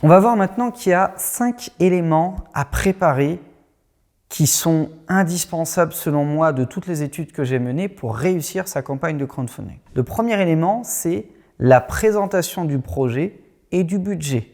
On va voir maintenant qu'il y a 5 éléments à préparer qui sont indispensables selon moi de toutes les études que j'ai menées pour réussir sa campagne de crowdfunding. Le premier élément, c'est la présentation du projet et du budget.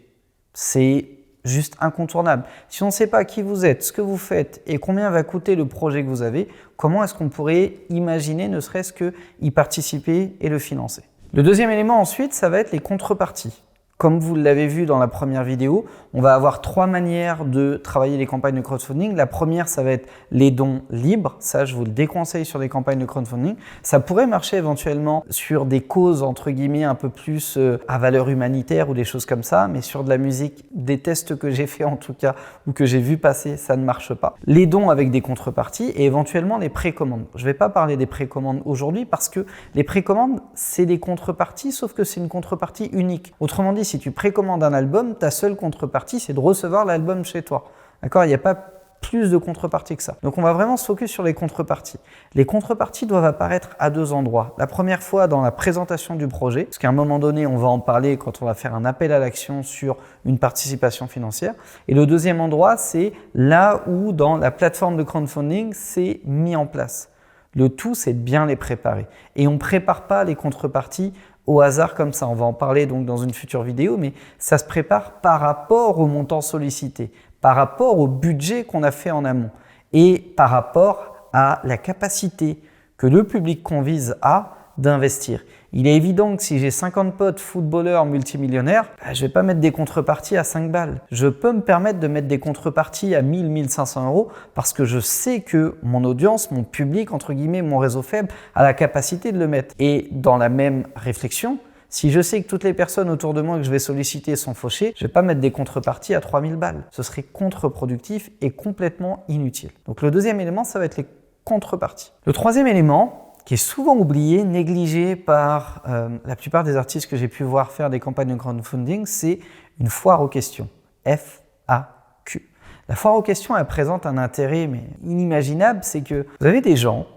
C'est juste incontournable. Si on ne sait pas qui vous êtes, ce que vous faites et combien va coûter le projet que vous avez, comment est-ce qu'on pourrait imaginer ne serait-ce qu'y participer et le financer? Le deuxième élément ensuite, ça va être les contreparties. Comme vous l'avez vu dans la première vidéo, on va avoir 3 manières de travailler les campagnes de crowdfunding. La première, ça va être les dons libres. Ça, je vous le déconseille sur des campagnes de crowdfunding. Ça pourrait marcher éventuellement sur des causes, entre guillemets, un peu plus à valeur humanitaire ou des choses comme ça. Mais sur de la musique, des tests que j'ai fait en tout cas ou que j'ai vu passer, ça ne marche pas. Les dons avec des contreparties et éventuellement les précommandes. Je ne vais pas parler des précommandes aujourd'hui parce que les précommandes, c'est des contreparties, sauf que c'est une contrepartie unique. Autrement dit, si tu précommandes un album, ta seule contrepartie, c'est de recevoir l'album chez toi. D'accord? Il n'y a pas plus de contreparties que ça. Donc, on va vraiment se focus sur les contreparties. Les contreparties doivent apparaître à 2 endroits. La première fois, dans la présentation du projet, parce qu'à un moment donné, on va en parler quand on va faire un appel à l'action sur une participation financière. Et le deuxième endroit, c'est là où, dans la plateforme de crowdfunding, c'est mis en place. Le tout, c'est de bien les préparer. Et on ne prépare pas les contreparties au hasard comme ça. On va en parler donc dans une future vidéo, mais ça se prépare par rapport au montant sollicité, par rapport au budget qu'on a fait en amont et par rapport à la capacité que le public qu'on vise a d'investir. Il est évident que si j'ai 50 potes footballeurs multimillionnaires, je ne vais pas mettre des contreparties à 5 balles. Je peux me permettre de mettre des contreparties à 1000, 1500 euros parce que je sais que mon audience, mon public, entre guillemets, mon réseau faible, a la capacité de le mettre. Et dans la même réflexion, si je sais que toutes les personnes autour de moi que je vais solliciter sont fauchées, je ne vais pas mettre des contreparties à 3000 balles. Ce serait contre-productif et complètement inutile. Donc le deuxième élément, ça va être les contreparties. Le troisième élément, qui est souvent oublié, négligé par la plupart des artistes que j'ai pu voir faire des campagnes de crowdfunding, c'est une foire aux questions. FAQ. La foire aux questions, elle présente un intérêt mais inimaginable, c'est que vous avez des gens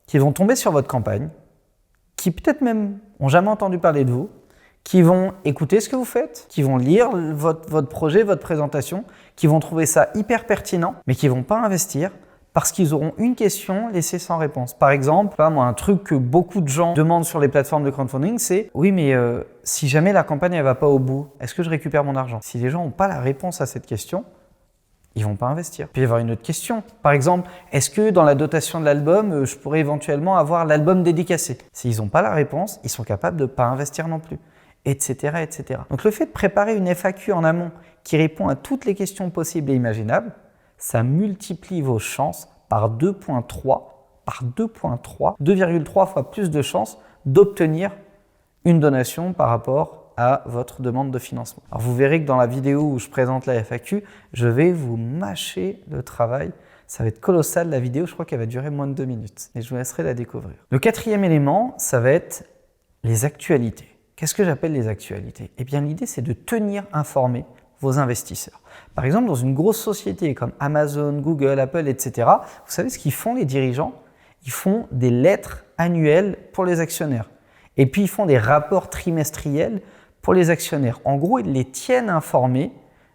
qui vont tomber sur votre campagne, qui peut-être même n'ont jamais entendu parler de vous, qui vont écouter ce que vous faites, qui vont lire votre projet, votre présentation, qui vont trouver ça hyper pertinent, mais qui ne vont pas investir, parce qu'ils auront une question laissée sans réponse. Par exemple, un truc que beaucoup de gens demandent sur les plateformes de crowdfunding, c'est « Oui, mais si jamais la campagne ne va pas au bout, est-ce que je récupère mon argent ?» Si les gens n'ont pas la réponse à cette question, ils ne vont pas investir. Il peut y avoir une autre question. Par exemple, est-ce que dans la dotation de l'album, je pourrais éventuellement avoir l'album dédicacé? S'ils n'ont pas la réponse, ils sont capables de ne pas investir non plus, etc., etc. Donc le fait de préparer une FAQ en amont qui répond à toutes les questions possibles et imaginables, ça multiplie vos chances par 2,3, 2,3 fois plus de chances d'obtenir une donation par rapport à votre demande de financement. Alors vous verrez que dans la vidéo où je présente la FAQ, je vais vous mâcher le travail. Ça va être colossal la vidéo, je crois qu'elle va durer moins de 2 minutes et je vous laisserai la découvrir. Le quatrième élément, ça va être les actualités. Qu'est-ce que j'appelle les actualités? Eh bien l'idée c'est de tenir informés vos investisseurs. Par exemple, dans une grosse société comme Amazon, Google, Apple, etc., vous savez ce qu'ils font les dirigeants? Ils font des lettres annuelles pour les actionnaires. Et puis, ils font des rapports trimestriels pour les actionnaires. En gros, ils les tiennent informés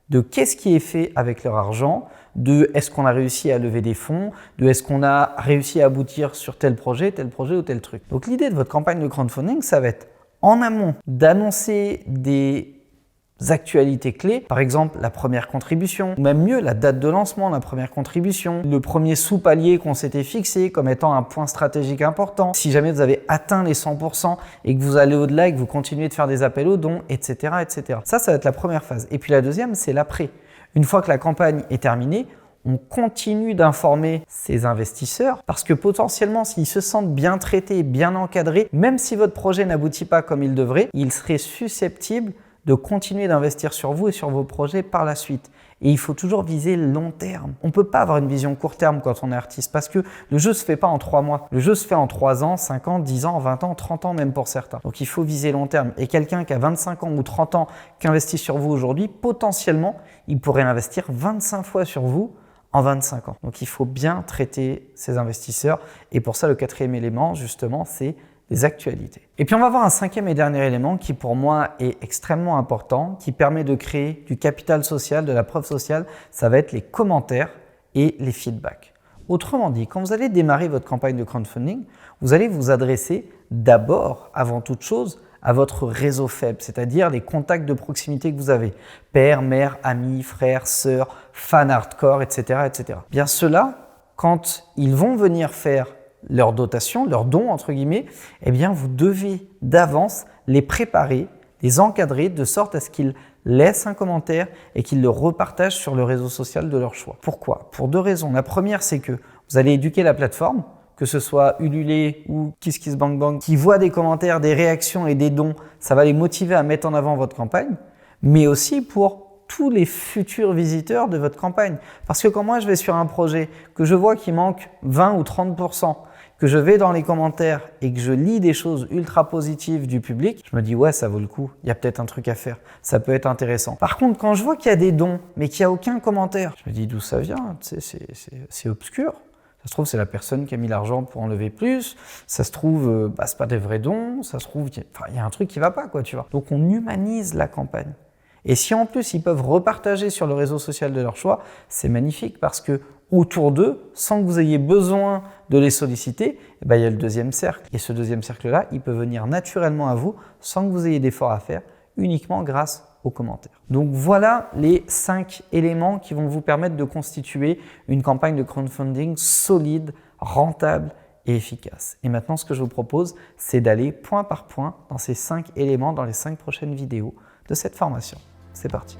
de qu'est-ce qui est fait avec leur argent, de est-ce qu'on a réussi à lever des fonds, de est-ce qu'on a réussi à aboutir sur tel projet ou tel truc. Donc, l'idée de votre campagne de crowdfunding, ça va être en amont d'annoncer des actualités clés, par exemple la première contribution, ou même mieux la date de lancement, la première contribution, le premier sous-palier qu'on s'était fixé comme étant un point stratégique important, si jamais vous avez atteint les 100% et que vous allez au-delà et que vous continuez de faire des appels aux dons, etc., etc. Ça va être la première phase. Et puis la deuxième, c'est l'après. Une fois que la campagne est terminée, on continue d'informer ces investisseurs parce que potentiellement, s'ils se sentent bien traités, bien encadrés, même si votre projet n'aboutit pas comme il devrait, ils seraient susceptibles de continuer d'investir sur vous et sur vos projets par la suite. Et il faut toujours viser long terme. On ne peut pas avoir une vision court terme quand on est artiste parce que le jeu ne se fait pas en 3 mois. Le jeu se fait en 3 ans, 5 ans, 10 ans, 20 ans, 30 ans même pour certains. Donc il faut viser long terme. Et quelqu'un qui a 25 ans ou 30 ans qui investit sur vous aujourd'hui, potentiellement, il pourrait investir 25 fois sur vous en 25 ans. Donc il faut bien traiter ces investisseurs. Et pour ça, le quatrième élément, justement, c'est des actualités. Et puis on va voir un cinquième et dernier élément qui pour moi est extrêmement important, qui permet de créer du capital social, de la preuve sociale, ça va être les commentaires et les feedbacks. Autrement dit, quand vous allez démarrer votre campagne de crowdfunding, vous allez vous adresser d'abord, avant toute chose, à votre réseau faible, c'est-à-dire les contacts de proximité que vous avez, père, mère, amis, frères, sœurs, fans hardcore, etc., etc. Bien ceux-là, quand ils vont venir faire leur dotation, leur don entre guillemets, eh bien vous devez d'avance les préparer, les encadrer de sorte à ce qu'ils laissent un commentaire et qu'ils le repartagent sur le réseau social de leur choix. Pourquoi? Pour deux raisons. La première, c'est que vous allez éduquer la plateforme, que ce soit Ulule ou KissKissBankBank, qui voient des commentaires, des réactions et des dons, ça va les motiver à mettre en avant votre campagne, mais aussi pour tous les futurs visiteurs de votre campagne. Parce que quand moi je vais sur un projet, que je vois qu'il manque 20 ou 30%, que je vais dans les commentaires et que je lis des choses ultra positives du public, je me dis ouais, ça vaut le coup, il y a peut-être un truc à faire, ça peut être intéressant. Par contre, quand je vois qu'il y a des dons, mais qu'il n'y a aucun commentaire, je me dis d'où ça vient, c'est obscur. Ça se trouve, c'est la personne qui a mis l'argent pour enlever plus. Ça se trouve, c'est pas des vrais dons. Ça se trouve, il y a un truc qui va pas, quoi, tu vois. Donc, on humanise la campagne. Et si en plus, ils peuvent repartager sur le réseau social de leur choix, c'est magnifique parce que autour d'eux, sans que vous ayez besoin de les solliciter, il y a le deuxième cercle. Et ce deuxième cercle-là, il peut venir naturellement à vous sans que vous ayez d'efforts à faire, uniquement grâce aux commentaires. Donc voilà les 5 éléments qui vont vous permettre de constituer une campagne de crowdfunding solide, rentable et efficace. Et maintenant, ce que je vous propose, c'est d'aller point par point dans ces 5 éléments dans les 5 prochaines vidéos de cette formation. C'est parti.